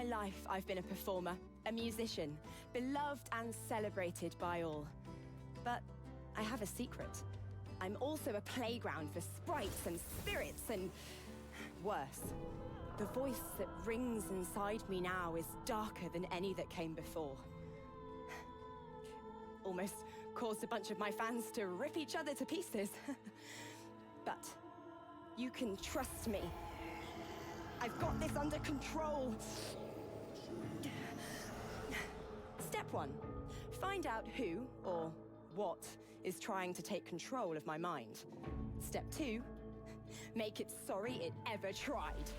life, I've been a performer, a musician, beloved and celebrated by all. But I have a secret. I'm also a playground for sprites and spirits and worse. The voice that rings inside me now is darker than any that came before. Almost caused a bunch of my fans to rip each other to pieces. But you can trust me. I've got this under control. Step 1. Find out who or what is trying to take control of my mind. Step 2. Make it sorry it ever tried.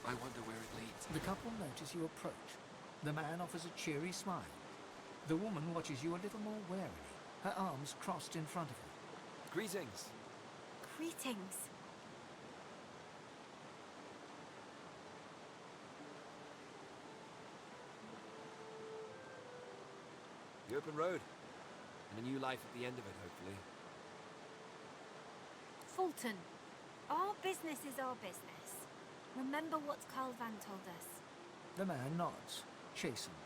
I wonder where it leads. The couple notice you approach. The man offers a cheery smile. The woman watches you a little more warily, her arms crossed in front of her. Greetings. Greetings. The open road. And a new life at the end of it, hopefully. Fulton, our business is our business. Remember what Carl Van told us. The man nods, chastened.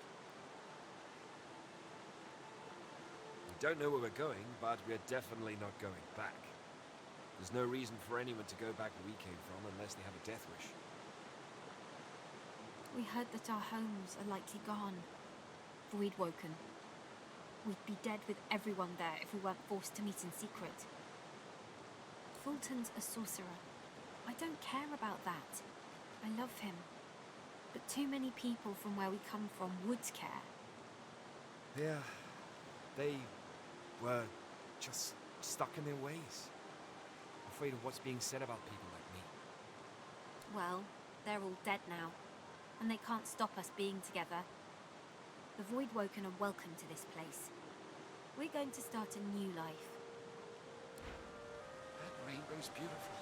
We don't know where we're going, but we're definitely not going back. There's no reason for anyone to go back where we came from unless they have a death wish. We heard that our homes are likely gone. If we'd woken, we'd be dead with everyone there if we weren't forced to meet in secret. Fulton's a sorcerer. I don't care about that. I love him. But too many people from where we come from would care. Yeah, they were just stuck in their ways. Afraid of what's being said about people like me. Well, they're all dead now, and they can't stop us being together. The Voidwoken are welcome to this place. We're going to start a new life. That rainbow's beautiful.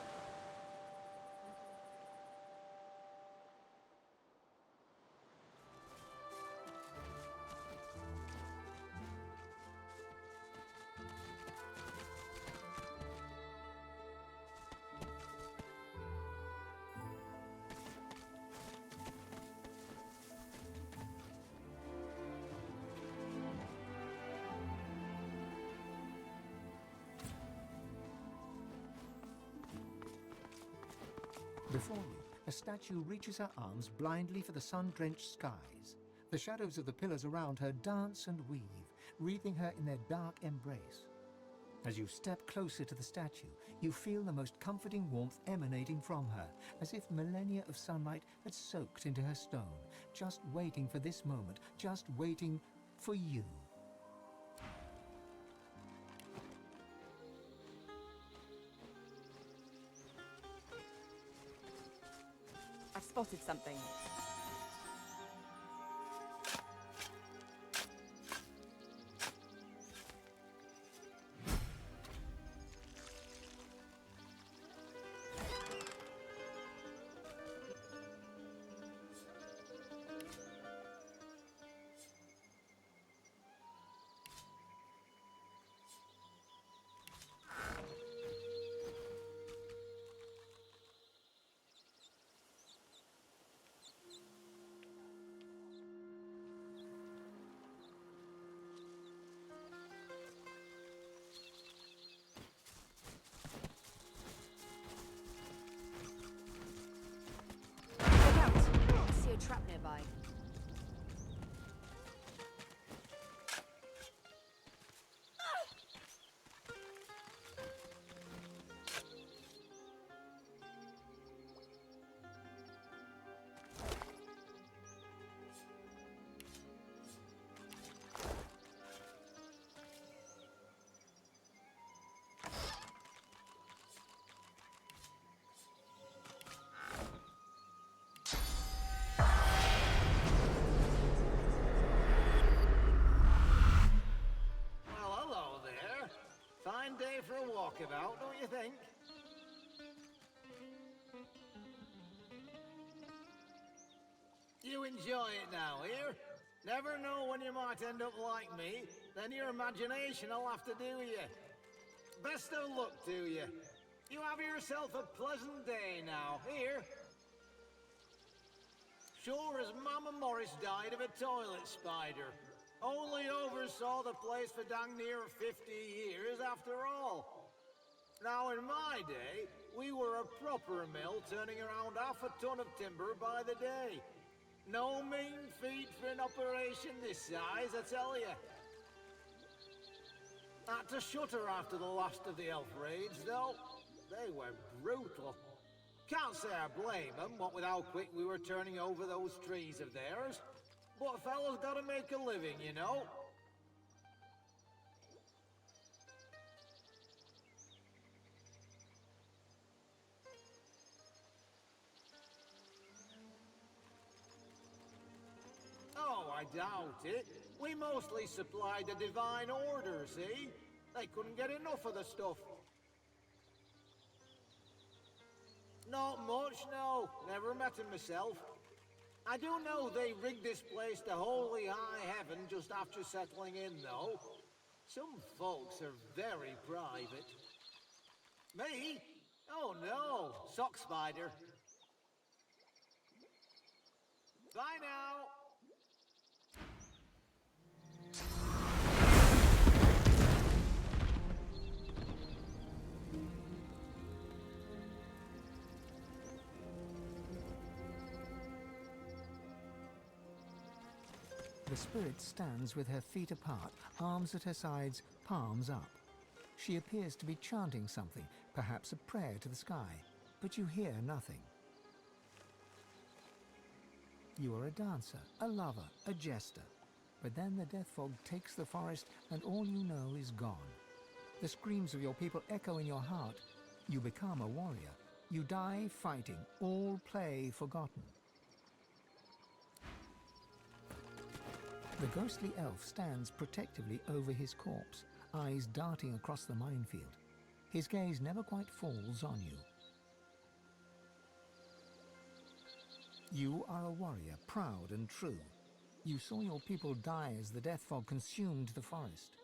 Before you, a statue reaches her arms blindly for the sun-drenched skies. The shadows of the pillars around her dance and weave, wreathing her in their dark embrace. As you step closer to the statue, you feel the most comforting warmth emanating from her, as if millennia of sunlight had soaked into her stone, just waiting for this moment, just waiting for you. I've spotted something. See a trap nearby. day for a walkabout, don't you think? You enjoy it now, here? Never know when you might end up like me, then your imagination will have to do you. Best of luck to you. You have yourself a pleasant day now, here. Sure as Mama Morris died of a toilet spider. Only oversaw the place for dang near 50 years after all. Now in my day, we were a proper mill turning around half a ton of timber by the day. No mean feat for an operation this size, I tell you. Had to shut her after the last of the elf raids, though. They were brutal. Can't say I blame them, what with how quick we were turning over those trees of theirs. But a fella's gotta make a living, you know. Oh, I doubt it. We mostly supplied the divine order, see? They couldn't get enough of the stuff. Not much, no. Never met him myself. I do know they rigged this place to holy high heaven just after settling in, though. Some folks are very private. Me? Oh no, sock spider. Bye now. The spirit stands with her feet apart, arms at her sides, palms up. She appears to be chanting something, perhaps a prayer to the sky, but you hear nothing. You are a dancer, a lover, a jester. But then the death fog takes the forest and all you know is gone. The screams of your people echo in your heart. You become a warrior. You die fighting, all play forgotten. The ghostly elf stands protectively over his corpse, eyes darting across the minefield. His gaze never quite falls on you. You are a warrior, proud and true. You saw your people die as the death fog consumed the forest.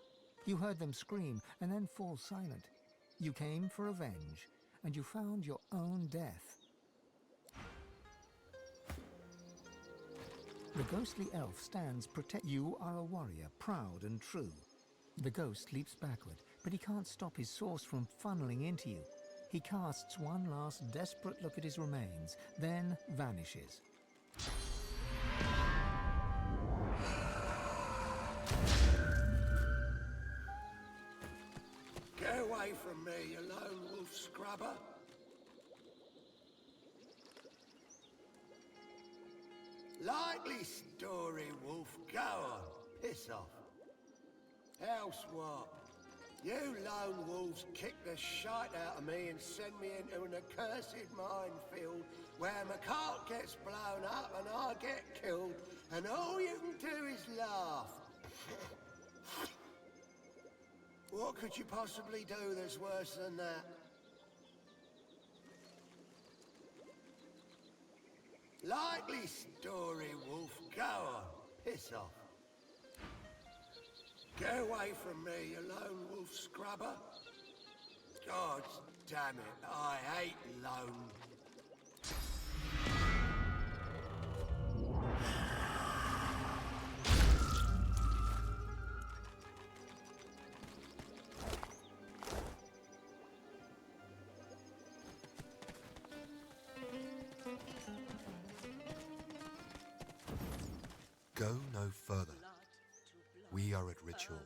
You heard them scream and then fall silent. You came for revenge, and you found your own death. The ghostly elf stands You are a warrior, proud and true. The ghost leaps backward, but he can't stop his source from funneling into you. He casts one last desperate look at his remains, then vanishes. Get away from me, you lone wolf scrubber. Likely story, wolf. Go on. Piss off. Else what? You lone wolves kick the shite out of me and send me into an accursed minefield where my cart gets blown up and I get killed, and all you can do is laugh. What could you possibly do that's worse than that? Likely story, wolf. Go on. Piss off. Get away from me, you lone wolf scrubber. God damn it, I hate lone. Go no further. We are at ritual.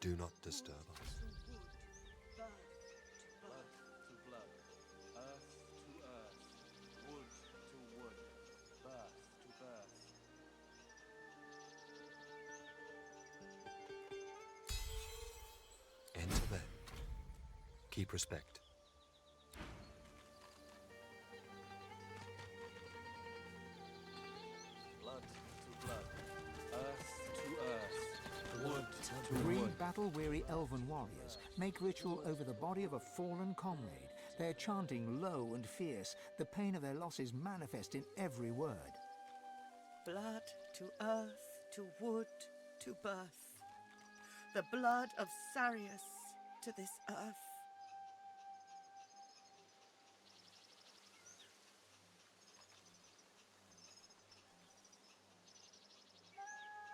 Do not disturb us. Enter then. Keep respect. Three battle-weary elven warriors, make ritual over the body of a fallen comrade. They're chanting low and fierce, the pain of their losses manifest in every word. Blood to earth, to wood, to birth. The blood of Sarius to this earth.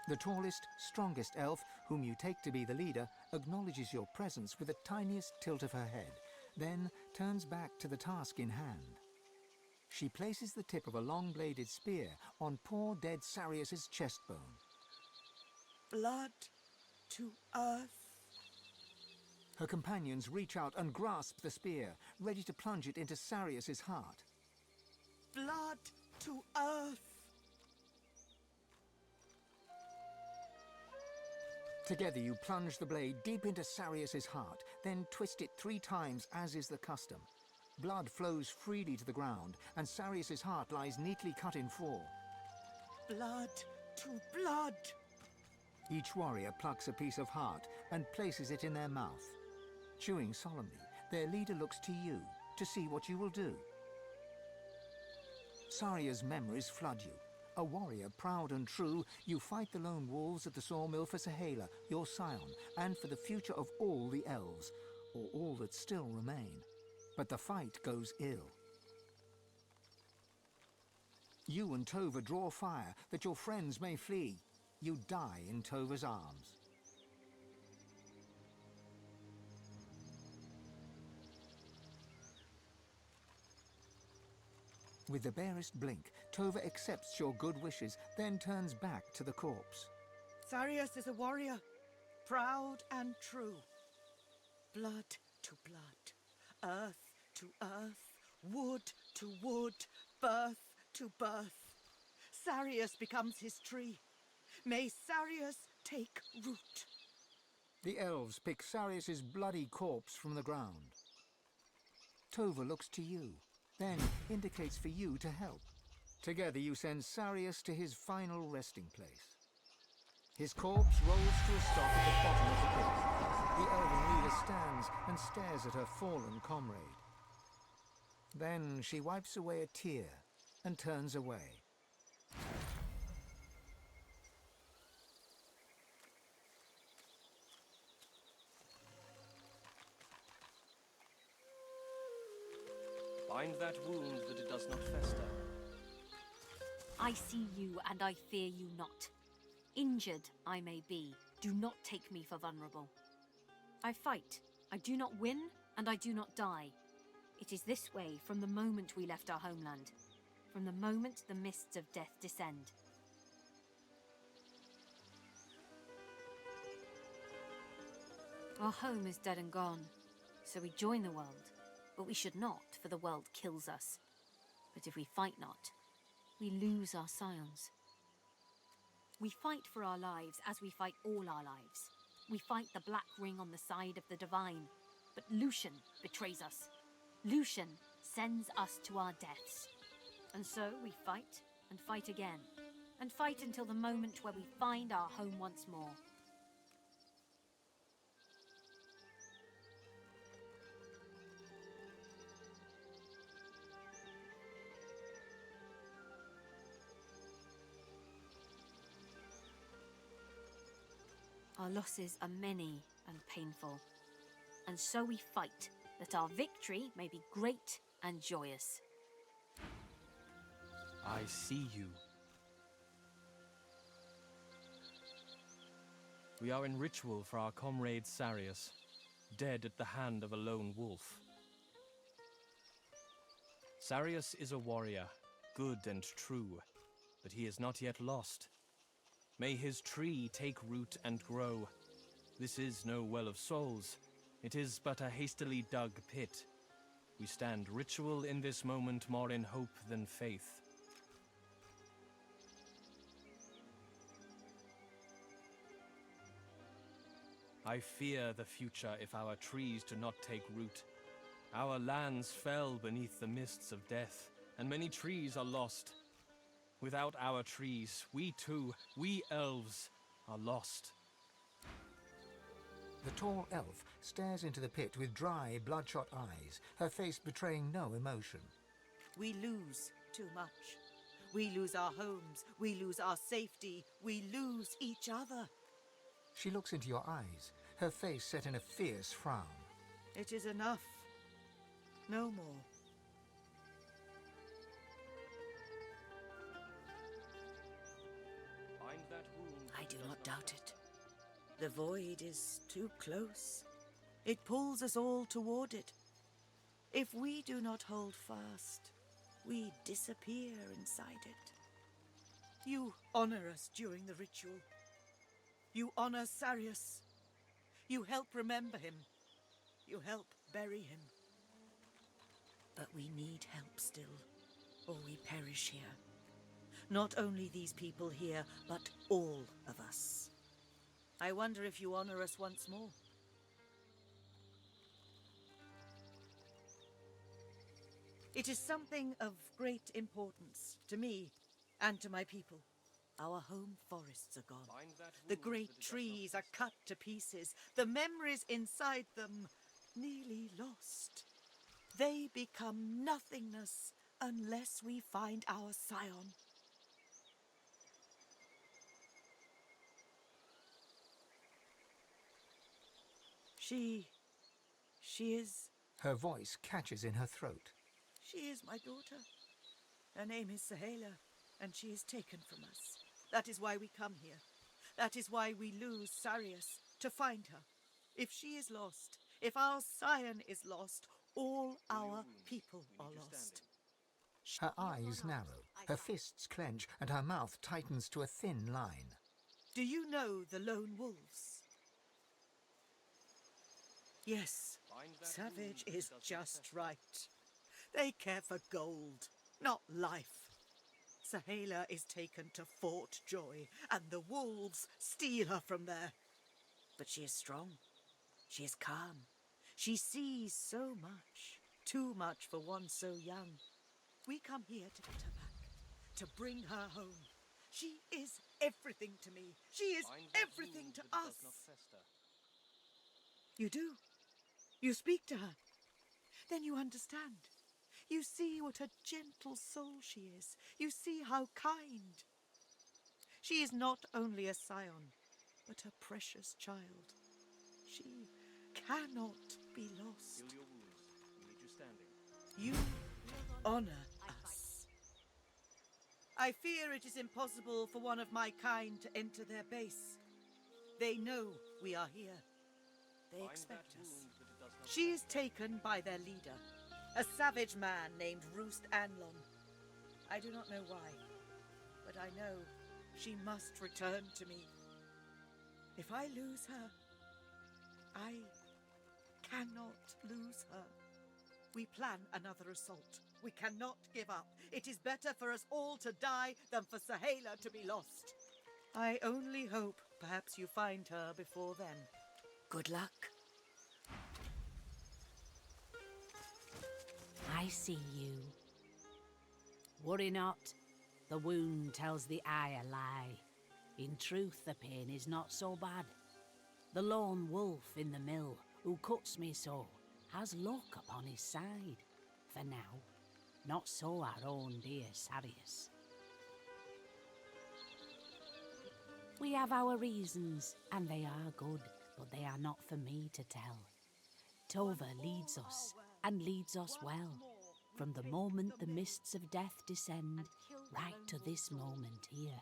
The tallest, strongest elf, whom you take to be the leader, acknowledges your presence with the tiniest tilt of her head, then turns back to the task in hand. She places the tip of a long-bladed spear on poor dead Sarius's chest bone. Blood to earth. Her companions reach out and grasp the spear, ready to plunge it into Sarius's heart. Blood to earth. Together you plunge the blade deep into Sarius's heart, then twist it 3 times as is the custom. Blood flows freely to the ground, and Sarius's heart lies neatly cut in 4. Blood to blood. Each warrior plucks a piece of heart and places it in their mouth. Chewing solemnly, their leader looks to you to see what you will do. Saria's memories flood you. A warrior proud and true, you fight the lone wolves at the sawmill for Saheila, your scion, and for the future of all the elves, or all that still remain. But the fight goes ill. You and Tova draw fire that your friends may flee. You die in Tova's arms. With the barest blink, Tova accepts your good wishes, then turns back to the corpse. Sarius is a warrior, proud and true. Blood to blood, earth to earth, wood to wood, birth to birth. Sarius becomes his tree. May Sarius take root. The elves pick Sarius's bloody corpse from the ground. Tova looks to you, then indicates for you to help. Together you send Sarius to his final resting place. His corpse rolls to a stop at the bottom of the pit. The elven leader stands and stares at her fallen comrade. Then she wipes away a tear and turns away. Bind that wound that it does not fester. I see you and I fear you not. Injured I may be, do not take me for vulnerable. I fight, I do not win, and I do not die. It is this way from the moment we left our homeland, from the moment the mists of death descend. Our home is dead and gone, so we join the world. But we should not, for the world kills us. But if we fight not, we lose our scions. We fight for our lives as we fight all our lives. We fight the black ring on the side of the divine. But Lucian betrays us. Lucian sends us to our deaths. And so we fight and fight again. And fight until the moment where we find our home once more. Our losses are many and painful, and so we fight that our victory may be great and joyous. I see you. We are in ritual for our comrade Sarius, dead at the hand of a lone wolf. Sarius is a warrior, good and true, but he is not yet lost. May his tree take root and grow. This is no well of souls. It is but a hastily dug pit. We stand ritual in this moment more in hope than faith. I fear the future if our trees do not take root. Our lands fell beneath the mists of death, and many trees are lost. Without our trees, we too, we elves, are lost. The tall elf stares into the pit with dry, bloodshot eyes, her face betraying no emotion. We lose too much. We lose our homes, we lose our safety, we lose each other. She looks into your eyes, her face set in a fierce frown. It is enough. No more. Find that wound. I do not doubt it. The void is too close. It pulls us all toward it. If we do not hold fast, we disappear inside it. You honor us during the ritual. You honor Sarius. You help remember him. You help bury him. But we need help still, or we perish here. Not only these people here, but all of us. I wonder if you honor us once more. It is something of great importance to me and to my people. Our home forests are gone. The great trees are cut to pieces. The memories inside them nearly lost. They become nothingness unless we find our scion. She is... Her voice catches in her throat. She is my daughter. Her name is Saheila, and she is taken from us. That is why we come here. That is why we lose Sarius, to find her. If she is lost, if our scion is lost, all our people are lost. Her eyes narrow, her fists clench, and her mouth tightens to a thin line. Do you know the lone wolves? Yes, Savage is just right. They care for gold, not life. Saheila is taken to Fort Joy, and the wolves steal her from there. But she is strong. She is calm. She sees so much, too much for one so young. We come here to get her back, to bring her home. She is everything to me. She is everything to us. You do. You speak to her. Then you understand. You see what a gentle soul she is. You see how kind. She is not only a scion, but a precious child. She cannot be lost. You honor us. I fear it is impossible for one of my kind to enter their base. They know we are here. They expect us. She is taken by their leader, a savage man named Roost Anlon. I do not know why, but I know she must return to me. If I lose her, I cannot lose her. We plan another assault. We cannot give up. It is better for us all to die than for Saheila to be lost. I only hope perhaps you find her before then. Good luck. I see you. Worry not, the wound tells the eye a lie. In truth, the pain is not so bad. The lone wolf in the mill, who cuts me so, has luck upon his side. For now, not so our own dear Sarius. We have our reasons, and they are good, but they are not for me to tell. Tova leads us, and leads us well, from the moment the mists of death descend, right to this moment here.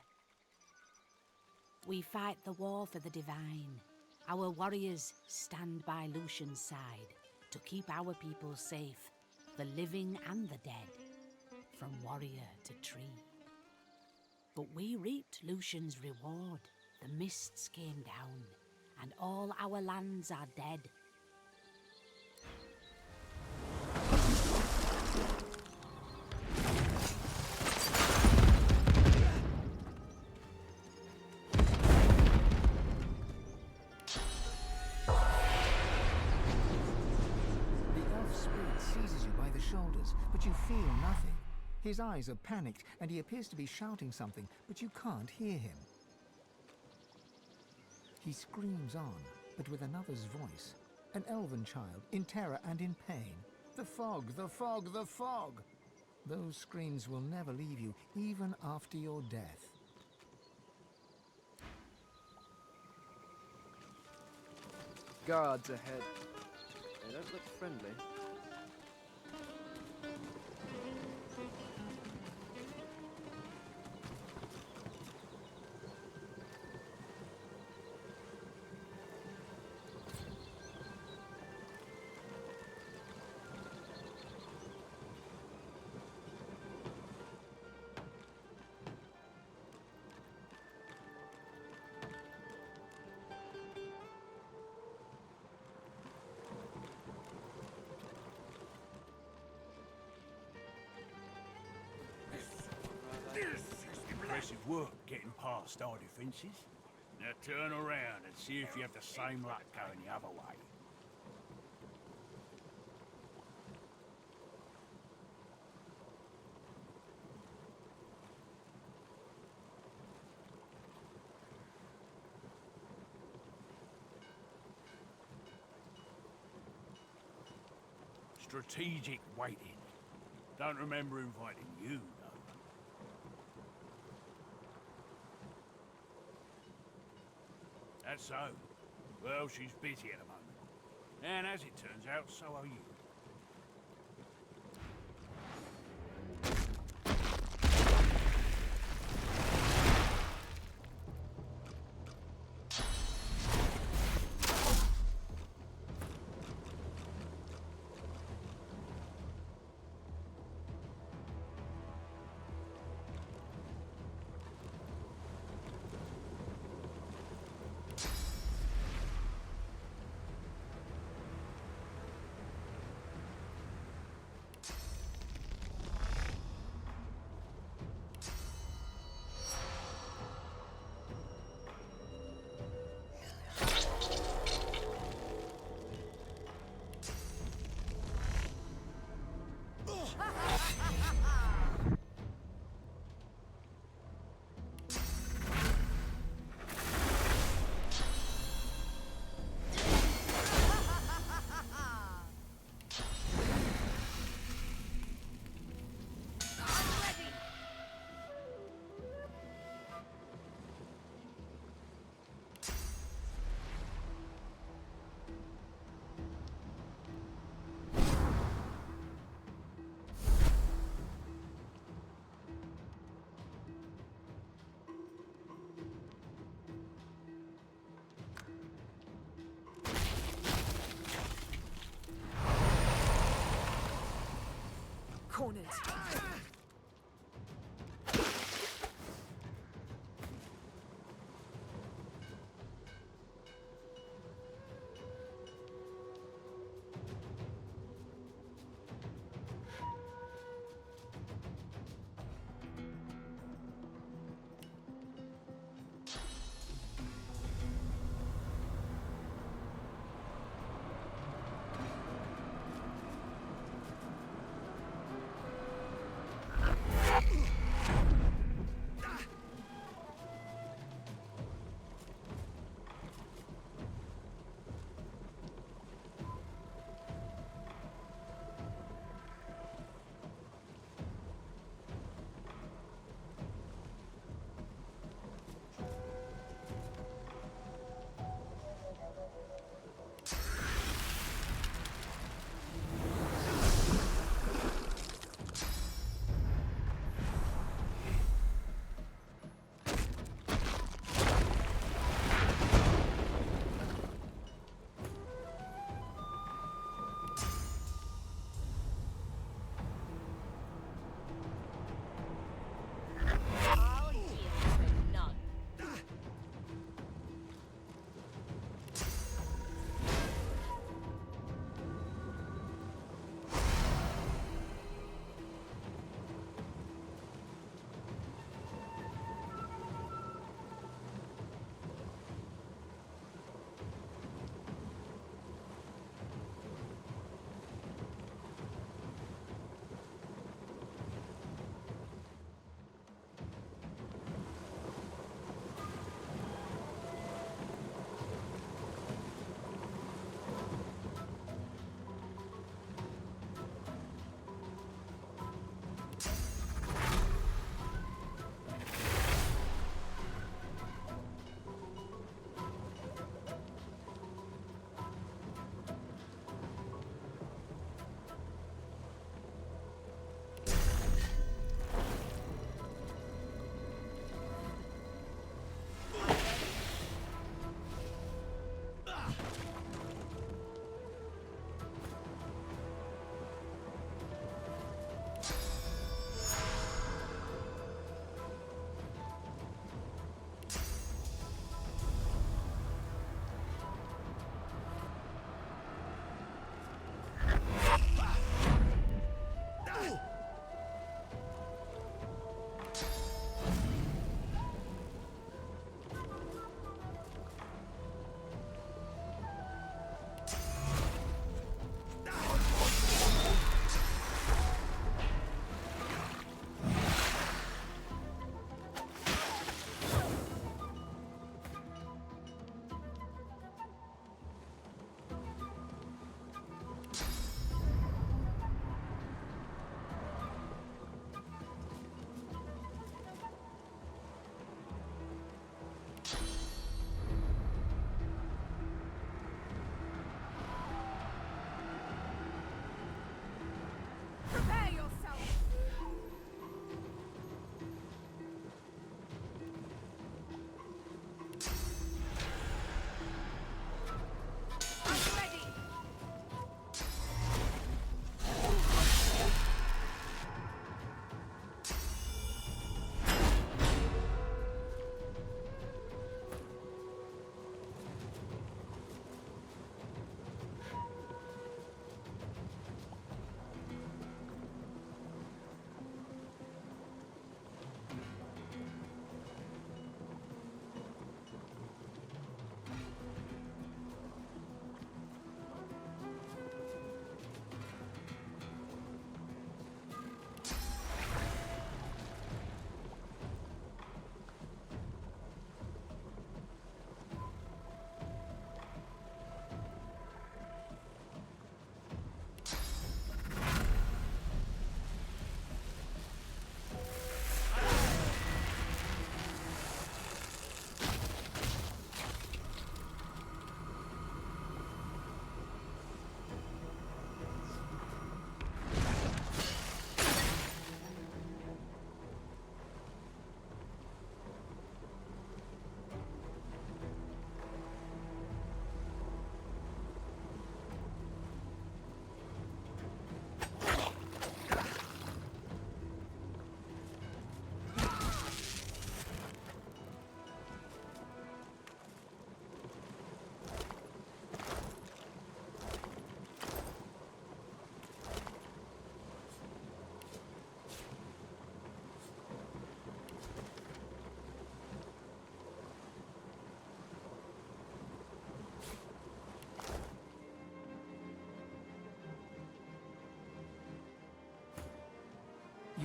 We fight the war for the divine. Our warriors stand by Lucian's side to keep our people safe, the living and the dead, from warrior to tree. But we reaped Lucian's reward. The mists came down, and all our lands are dead. Shoulders, but you feel nothing. His eyes are panicked, and he appears to be shouting something, but you can't hear him. He screams on, but with another's voice. An elven child, in terror and in pain. The fog, the fog, the fog! Those screams will never leave you, even after your death. Guards ahead. They don't look friendly. Impressive work getting past our defences. Now turn around and see if you have the same luck going the other way. Strategic waiting. Don't remember inviting you, though. That's so. Well, she's busy at the moment. And as it turns out, so are you. Cornered.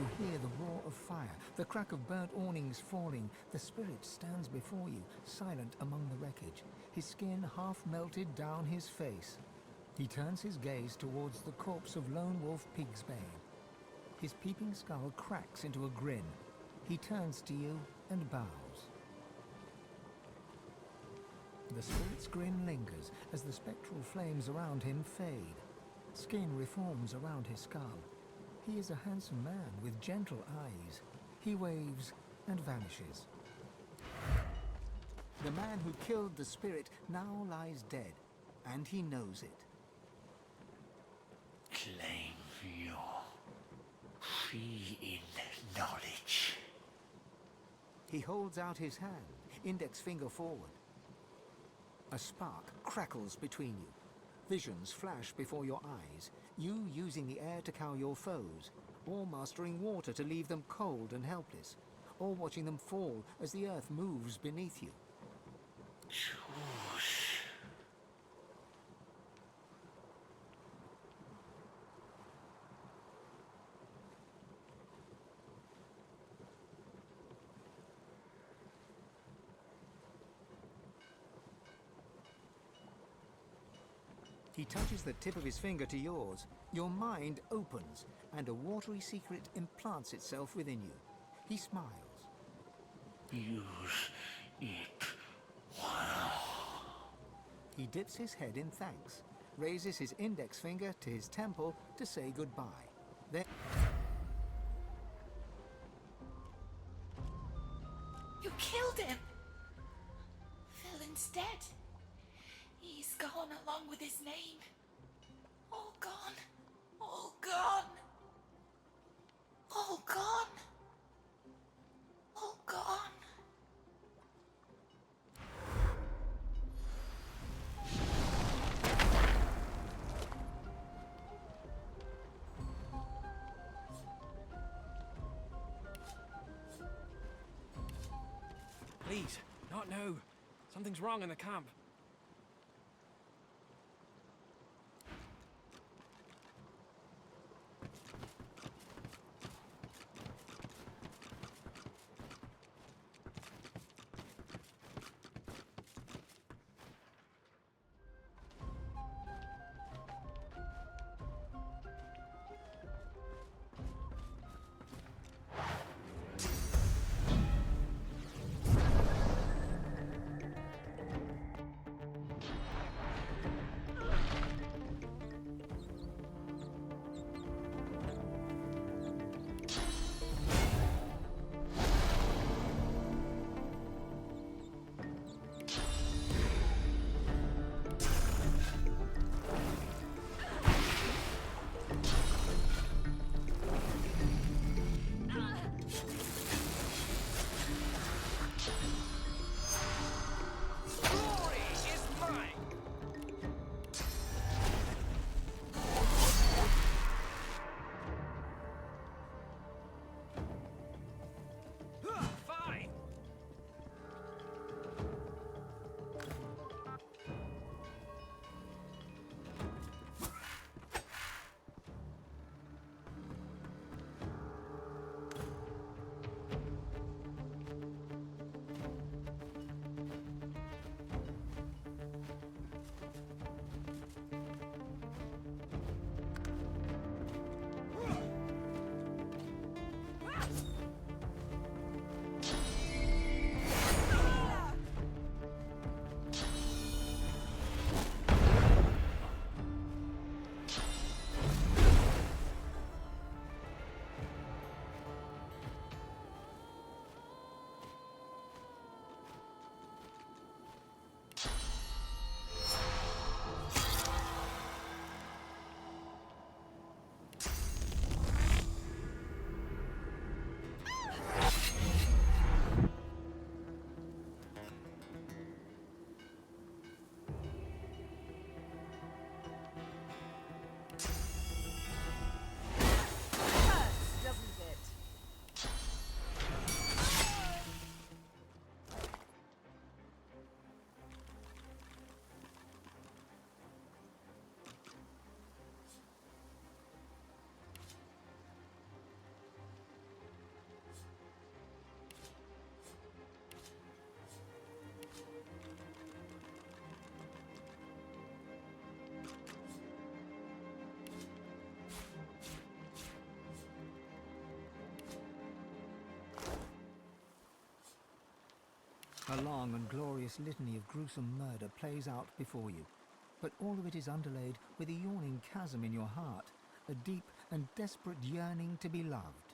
You hear the roar of fire, the crack of burnt awnings falling. The spirit stands before you, silent among the wreckage, his skin half melted down his face. He turns his gaze towards the corpse of Lone Wolf Pigsbane. His peeping skull cracks into a grin. He turns to you and bows. The spirit's grin lingers as the spectral flames around him fade. Skin reforms around his skull. He is a handsome man with gentle eyes. He waves and vanishes. The man who killed the spirit now lies dead, and he knows it. Claim your fee in knowledge. He holds out his hand, index finger forward. A spark crackles between you. Visions flash before your eyes, you using the air to cow your foes, or mastering water to leave them cold and helpless, or watching them fall as the earth moves beneath you. Choose. He touches the tip of his finger to yours. Your mind opens, and a watery secret implants itself within you. He smiles. Use it well. He dips his head in thanks, raises his index finger to his temple to say goodbye. Then... You killed him! Villain's dead. He's gone along with his name. All gone. All gone. All gone. All gone. Please, not now. Something's wrong in the camp. A long and glorious litany of gruesome murder plays out before you, but all of it is underlaid with a yawning chasm in your heart, a deep and desperate yearning to be loved.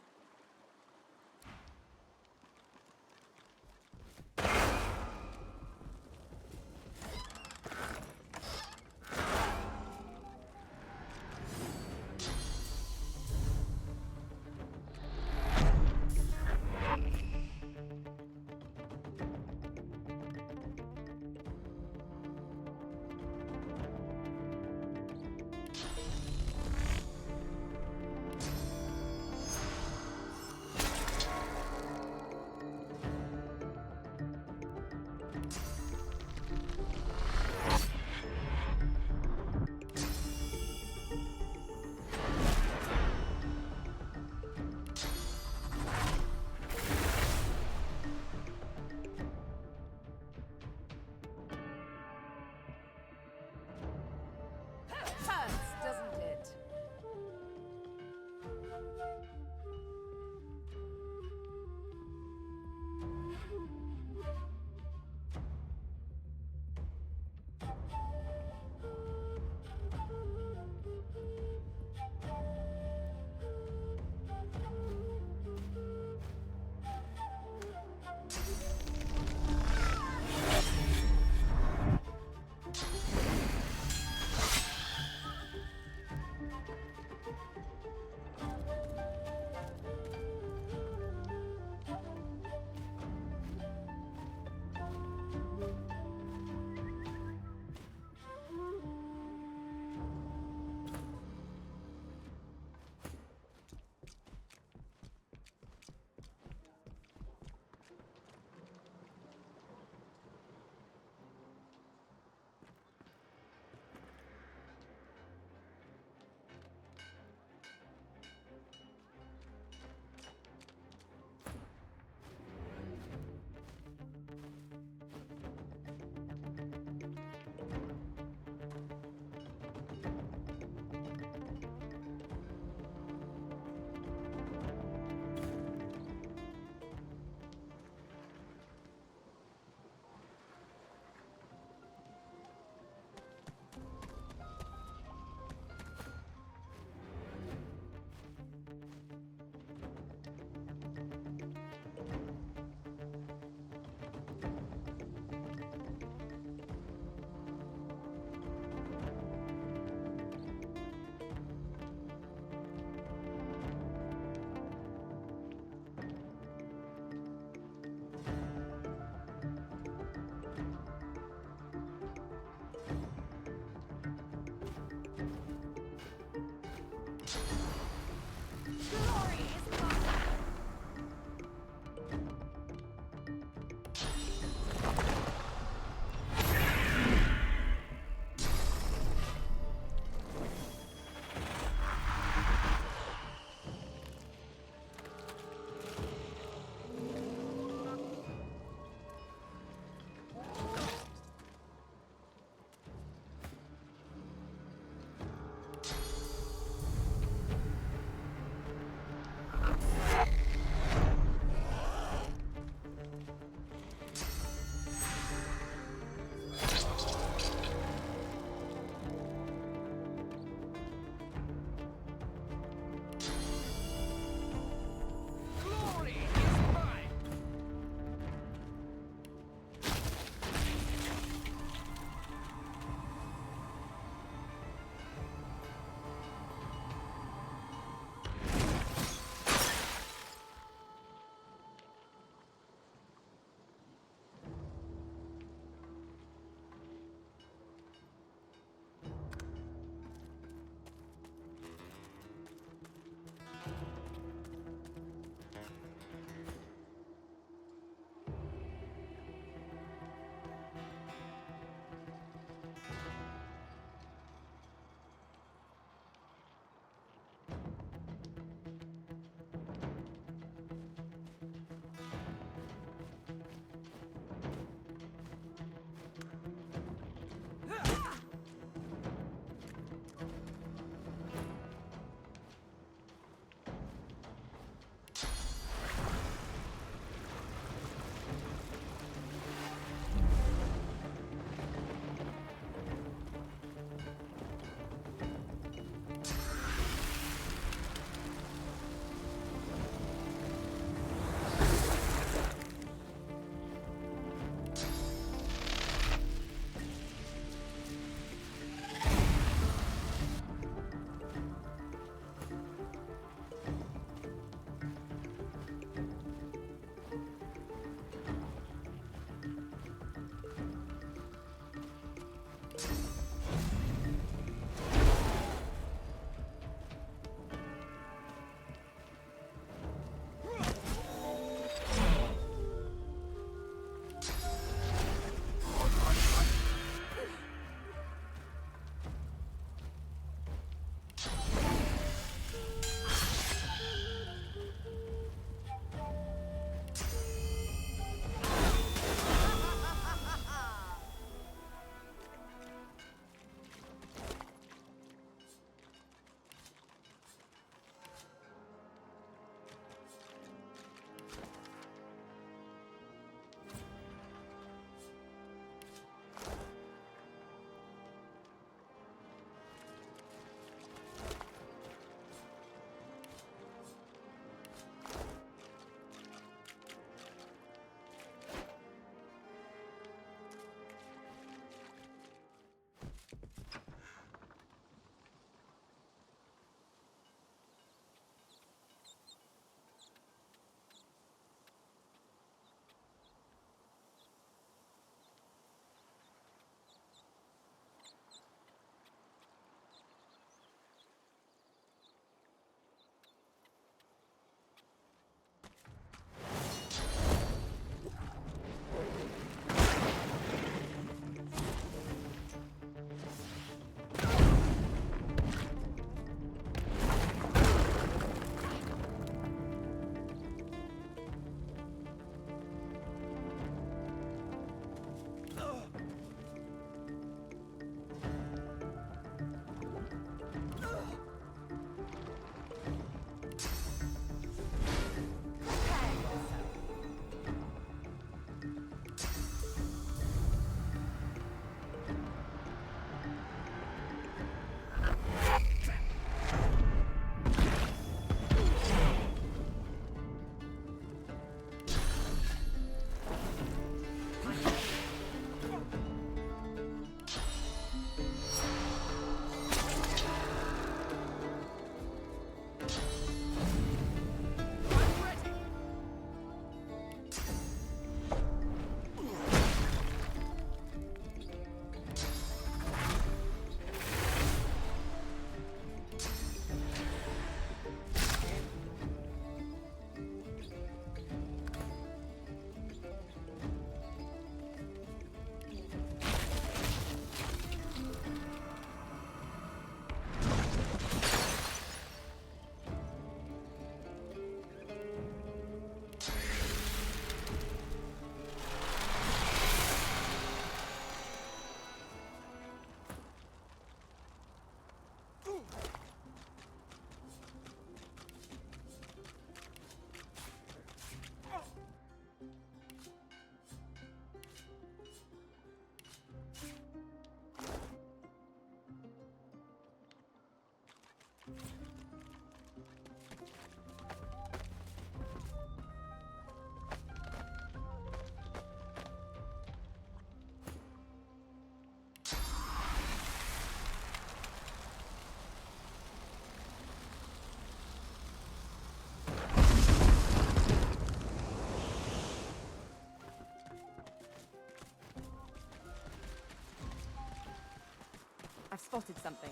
spotted something.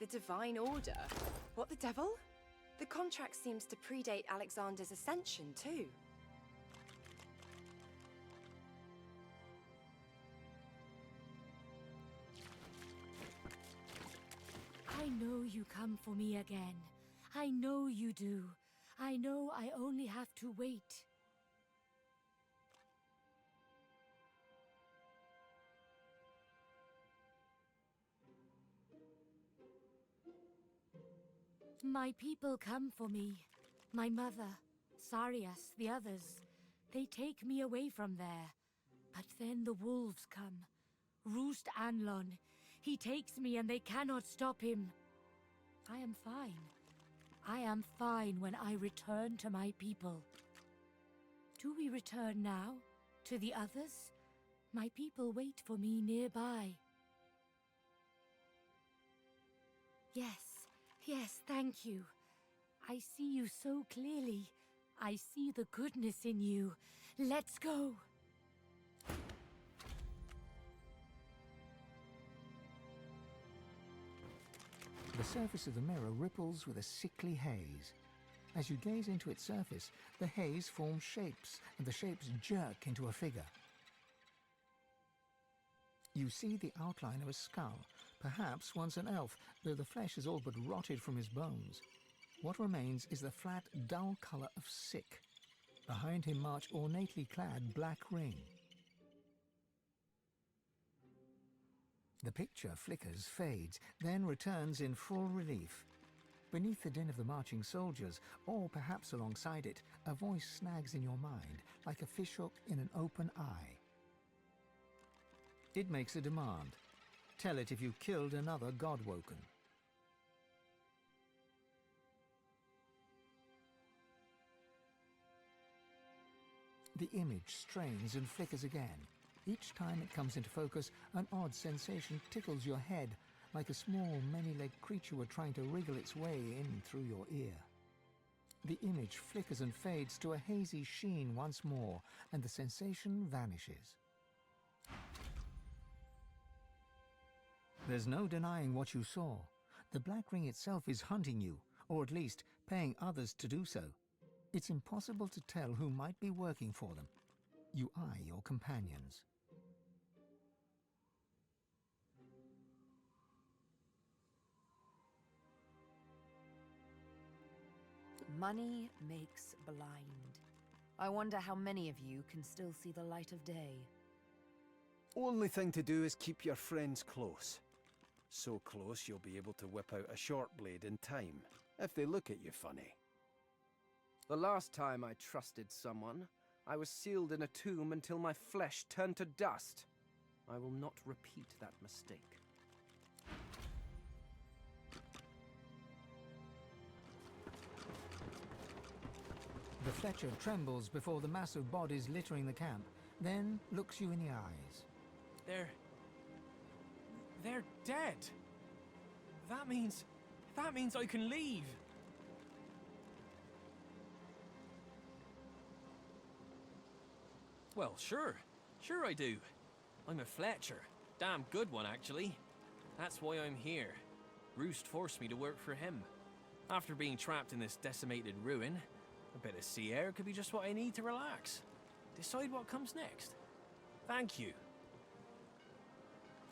The Divine Order? What the devil? The contract seems to predate Alexander's ascension, too. I know you come for me again. I know you do. I know I only have to wait. My people come for me. My mother, Sarias, the others. They take me away from there. But then the wolves come. Roost Anlon. He takes me and they cannot stop him. I am fine. I am fine when I return to my people. Do we return now? To the others? My people wait for me nearby. Yes, thank you. I see you so clearly. I see the goodness in you. Let's go. The surface of the mirror ripples with a sickly haze. As you gaze into its surface, the haze forms shapes, and the shapes jerk into a figure. You see the outline of a skull, perhaps once an elf, though the flesh is all but rotted from his bones. What remains is the flat, dull colour of sick. Behind him march ornately clad Black Ring. The picture flickers, fades, then returns in full relief. Beneath the din of the marching soldiers, or perhaps alongside it, a voice snags in your mind, like a fishhook in an open eye. It makes a demand. Tell it if you killed another Godwoken. The image strains and flickers again. Each time it comes into focus, an odd sensation tickles your head, like a small, many-legged creature were trying to wriggle its way in through your ear. The image flickers and fades to a hazy sheen once more, and the sensation vanishes. There's no denying what you saw. The Black Ring itself is hunting you, or at least paying others to do so. It's impossible to tell who might be working for them. You eye your companions. Money makes blind. I wonder how many of you can still see the light of day. Only thing to do is keep your friends close. So close you'll be able to whip out a short blade in time, if they look at you funny. The last time I trusted someone, I was sealed in a tomb until my flesh turned to dust. I will not repeat that mistake. The Fletcher trembles before the mass of bodies littering the camp, then looks you in the eyes. They're dead. That means I can leave. Well, sure I do. I'm a Fletcher. Damn good one, actually. That's why I'm here. Roost forced me to work for him. After being trapped in this decimated ruin, a bit of sea air could be just what I need to relax. Decide what comes next. Thank you.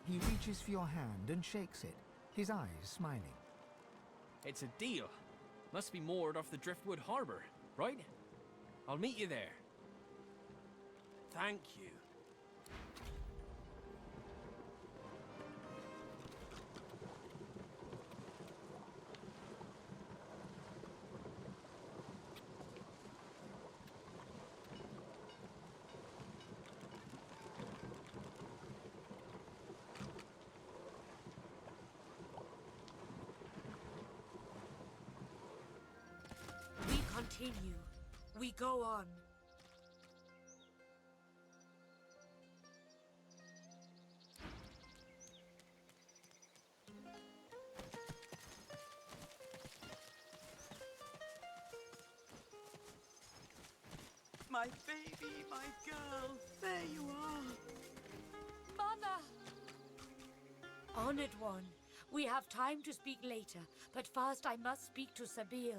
He reaches for your hand and shakes it, his eyes smiling. It's a deal. Must be moored off the Driftwood Harbor, right? I'll meet you there. Thank you. We continue. We go on. My baby, my girl, there you are. Mother! Honored one, We have time to speak later, but first I must speak to Sabil.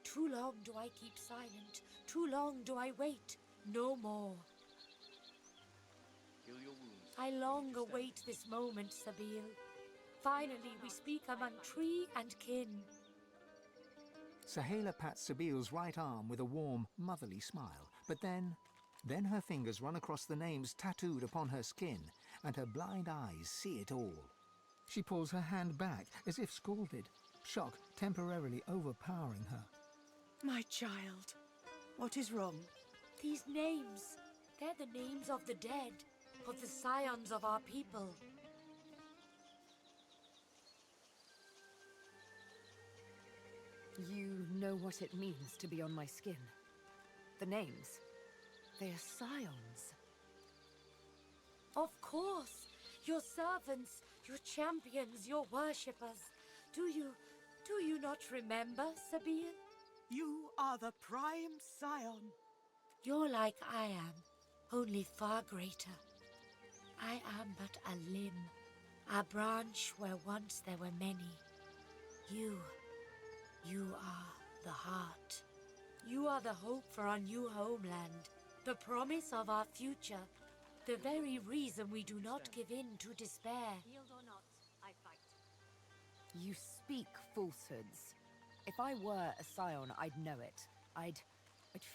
Too long do I keep silent. Too long do I wait. No more. Heal your wounds. I long await this moment, Sabil. Finally, we speak among tree and kin. Saheila pats Sabil's right arm with a warm, motherly smile, but then her fingers run across the names tattooed upon her skin, and her blind eyes see it all. She pulls her hand back as if scalded, shock temporarily overpowering her. My child, what is wrong? These names, they're the names of the dead, of the scions of our people. You know what it means to be on my skin. The names, they are scions. Of course, your servants, your champions, your worshippers. Do you not remember, Sabil? You are the prime scion. You're like I am, only far greater. I am but a limb, a branch where once there were many. You are the heart. You are the hope for our new homeland, the promise of our future, the very reason we do not give in to despair. Yield or not, I fight. You speak falsehoods. If I were a scion, I'd know it. I'd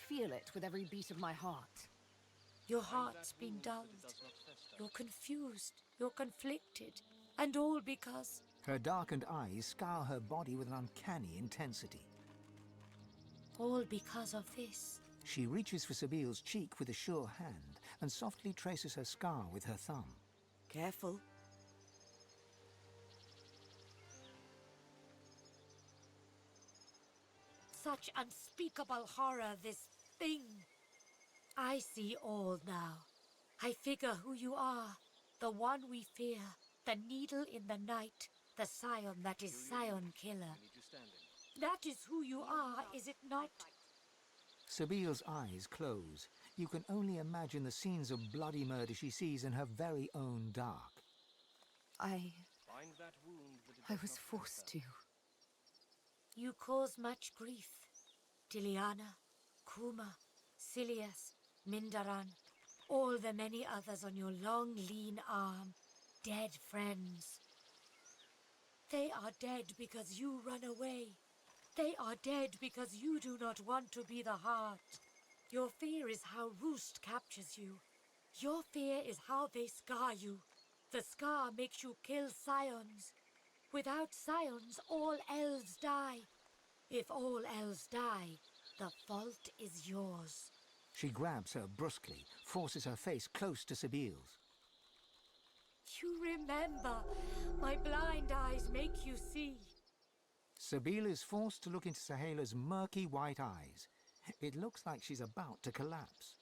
feel it with every beat of my heart. Your heart's been dulled. You're confused. You're conflicted. And all because... Her darkened eyes scour her body with an uncanny intensity. All because of this. She reaches for Sabil's cheek with a sure hand and softly traces her scar with her thumb. Careful. Such unspeakable horror, this thing. I see all now. I figure who you are. The one we fear. The needle in the night. The scion that is scion killer. That is who you are, is it not? Sabil's eyes close. You can only imagine the scenes of bloody murder she sees in her very own dark. I was forced to. You cause much grief. Tiliana, Kuma, Silius, Mindaran, all the many others on your long, lean arm. Dead friends. They are dead because you run away. They are dead because you do not want to be the heart. Your fear is how Roost captures you. Your fear is how they scar you. The scar makes you kill scions. Without scions, all elves die. If all elves die, the fault is yours. She grabs her brusquely, forces her face close to Sabil's. You remember. My blind eyes make you see. Sabil is forced to look into Saheila's murky white eyes. It looks like she's about to collapse.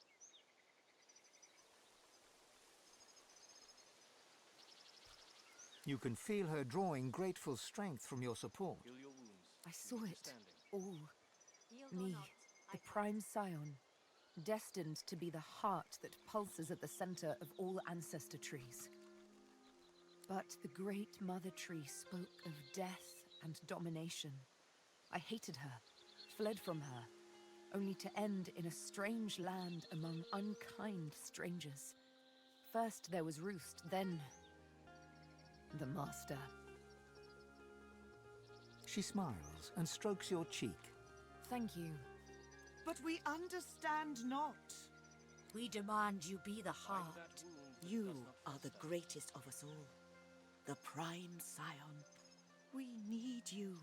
You can feel her drawing grateful strength from your support. I saw it. All. Me, the prime scion, destined to be the heart that pulses at the center of all ancestor trees. But the great mother tree spoke of death and domination. I hated her, fled from her, only to end in a strange land among unkind strangers. First there was Roost, then the master. She smiles and strokes your cheek. Thank you. But we understand not. We demand you be the heart. You are the greatest of us all. The prime scion. We need you.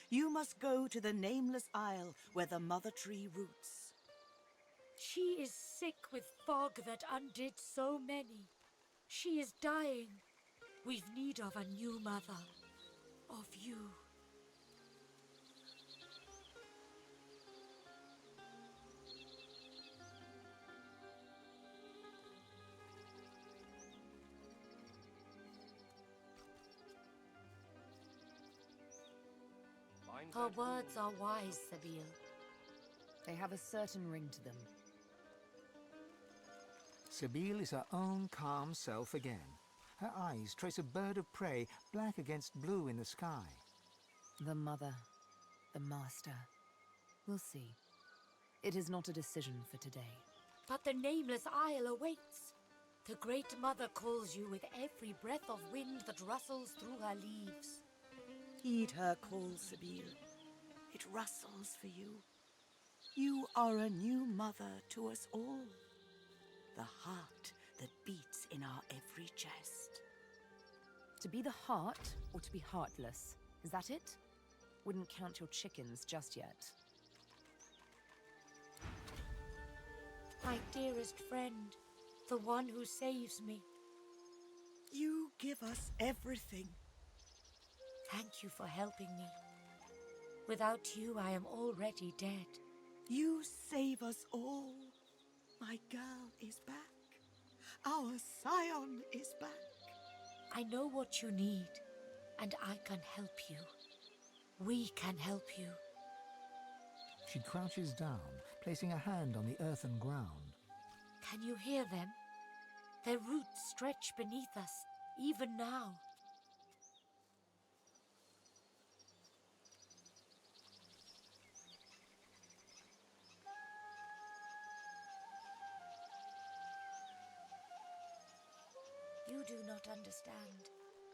You must go to the nameless isle where the mother tree roots. She is sick with fog that undid so many. She is dying. We've need of a new mother. Of you. Her words are wise, Sabil. They have a certain ring to them. Sabil is her own calm self again. Her eyes trace a bird of prey, black against blue in the sky. The mother, the master. We'll see. It is not a decision for today. But the nameless isle awaits. The Great Mother calls you with every breath of wind that rustles through her leaves. Heed her call, Sabine. It rustles for you. You are a new mother to us all. The heart that beats in our every chest. To be the heart or to be heartless? Is that it? Wouldn't count your chickens just yet. My dearest friend, the one who saves me. You give us everything. Thank you for helping me. Without you, I am already dead. You save us all. My girl is back. Our scion is back. I know what you need, and I can help you. We can help you. She crouches down, placing a hand on the earthen ground. Can you hear them? Their roots stretch beneath us, even now. You do not understand.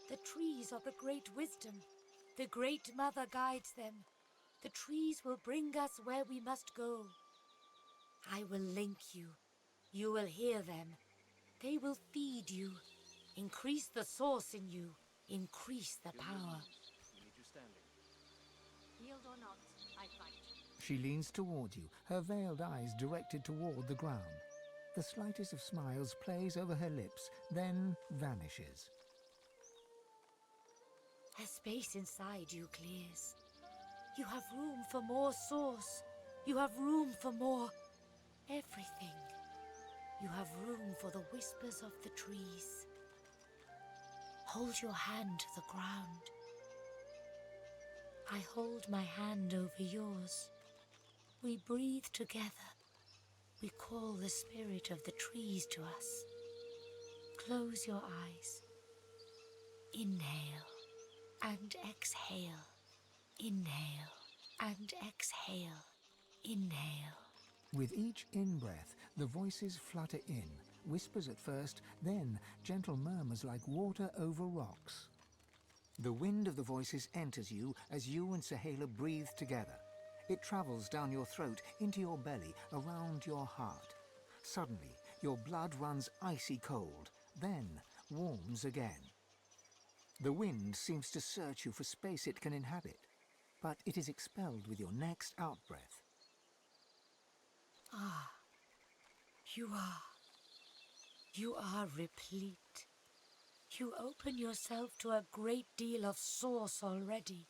The trees are the great wisdom. The Great Mother guides them. The trees will bring us where we must go. I will link you. You will hear them. They will feed you. Increase the source in you. Increase the power. We need you standing. Yield or not, I fight. She leans toward you, her veiled eyes directed toward the ground. The slightest of smiles plays over her lips, then vanishes. A space inside you clears. You have room for more source. You have room for more everything. You have room for the whispers of the trees. Hold your hand to the ground. I hold my hand over yours. We breathe together. We call the spirit of the trees to us. Close your eyes. Inhale and exhale. Inhale and exhale. Inhale. With each in-breath, the voices flutter in, whispers at first, then gentle murmurs like water over rocks. The wind of the voices enters you as you and Saheila breathe together. It travels down your throat, into your belly, around your heart. Suddenly, your blood runs icy cold, then warms again. The wind seems to search you for space it can inhabit, but it is expelled with your next out-breath. Ah, you are replete. You open yourself to a great deal of source already.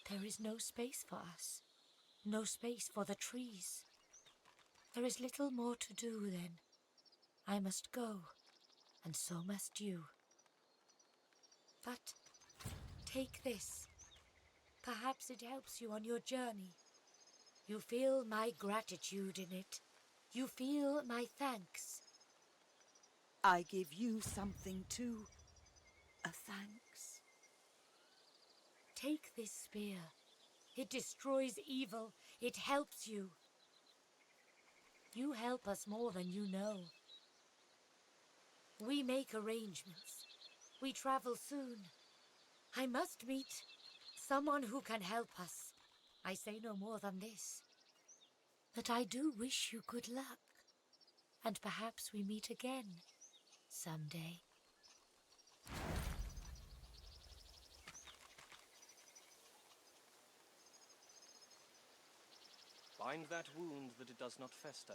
There is no space for us. No space for the trees. There is little more to do then. I must go, and so must you. But take this. Perhaps it helps you on your journey. You feel my gratitude in it. You feel my thanks. I give you something too. A thanks. Take this spear. It destroys evil. It helps you. You help us more than you know. We make arrangements. We travel soon. I must meet someone who can help us. I say no more than this. But I do wish you good luck. And perhaps we meet again someday. Bind that wound that it does not fester.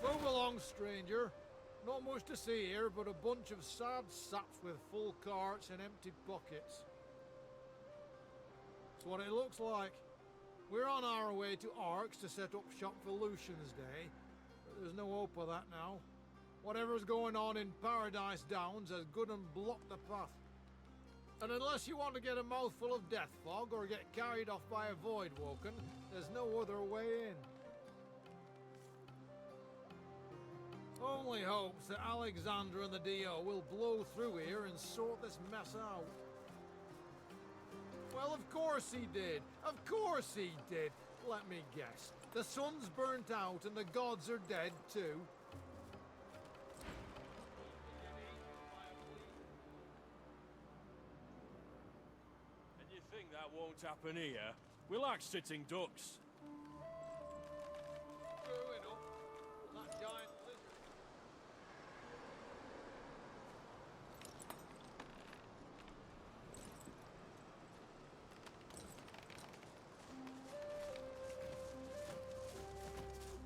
Move along, stranger. Not much to see here, but a bunch of sad saps with full carts and empty buckets. That's what it looks like. We're on our way to Arx to set up shop for Lucian's Day, but there's no hope of that now. Whatever's going on in Paradise Downs has good and blocked the path. And unless you want to get a mouthful of death fog or get carried off by a void woken, there's no other way in. Only hopes that Alexander and the DO will blow through here and sort this mess out. Well, of course he did. Of course he did. Let me guess. The sun's burnt out and the gods are dead too. And you think that won't happen here? We like sitting ducks. True enough. That giant lizard.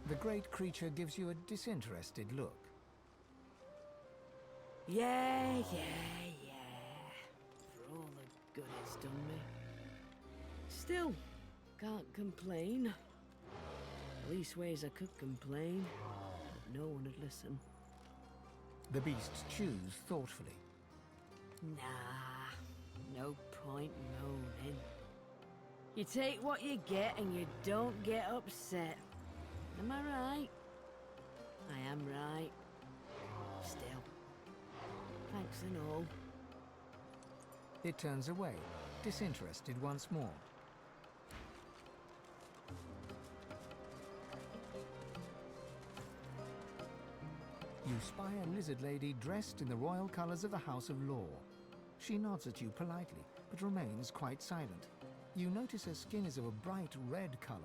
The great creature gives you a disinterested look. Yeah. For all the good it's done me. Still, can't complain. Leastways I could complain, but no one would listen. The beast chews thoughtfully. Nah, no point moaning. You take what you get and you don't get upset. Am I right? I am right. Still, thanks and all. It turns away, disinterested once more. You spy a lizard lady dressed in the royal colours of the House of Law. She nods at you politely, but remains quite silent. You notice her skin is of a bright red colour.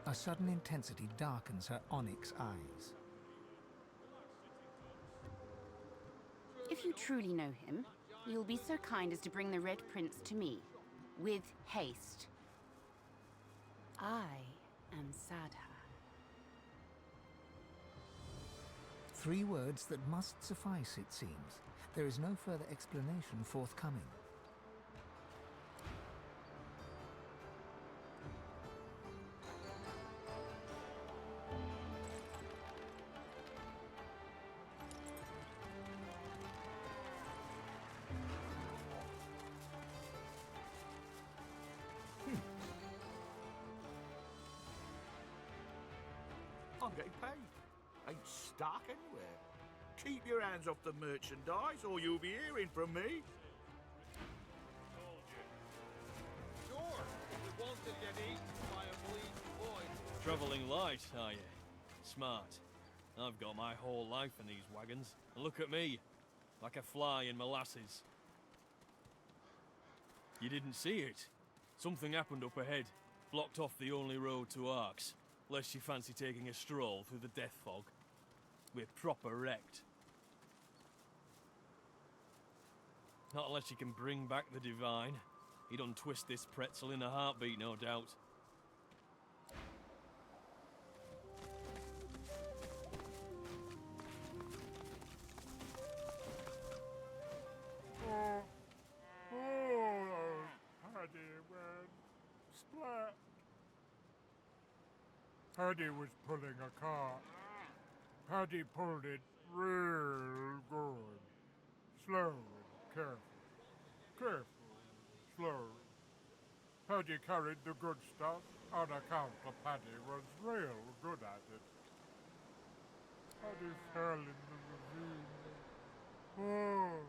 A sudden intensity darkens her onyx eyes. If you truly know him, you'll be so kind as to bring the Red Prince to me, with haste. I am Sadha. 3 words that must suffice, it seems. There is no further explanation forthcoming. I'm getting paid. Ain't stuck anywhere. Keep your hands off the merchandise or you'll be hearing from me. Sure, if you wanted to get eaten by a bleeding void. Travelling light, are you? Smart. I've got my whole life in these wagons. And look at me, like a fly in molasses. You didn't see it. Something happened up ahead. Blocked off the only road to Arx. Lest you fancy taking a stroll through the death fog. We're proper wrecked. Not unless you can bring back the divine. He'd untwist this pretzel in a heartbeat, no doubt. Paddy went splat. Paddy was pulling a cart. Paddy pulled it real good. Slow and careful. Careful and slow. Paddy carried the good stuff on account of Paddy was real good at it. Paddy fell in the ravine. Oh.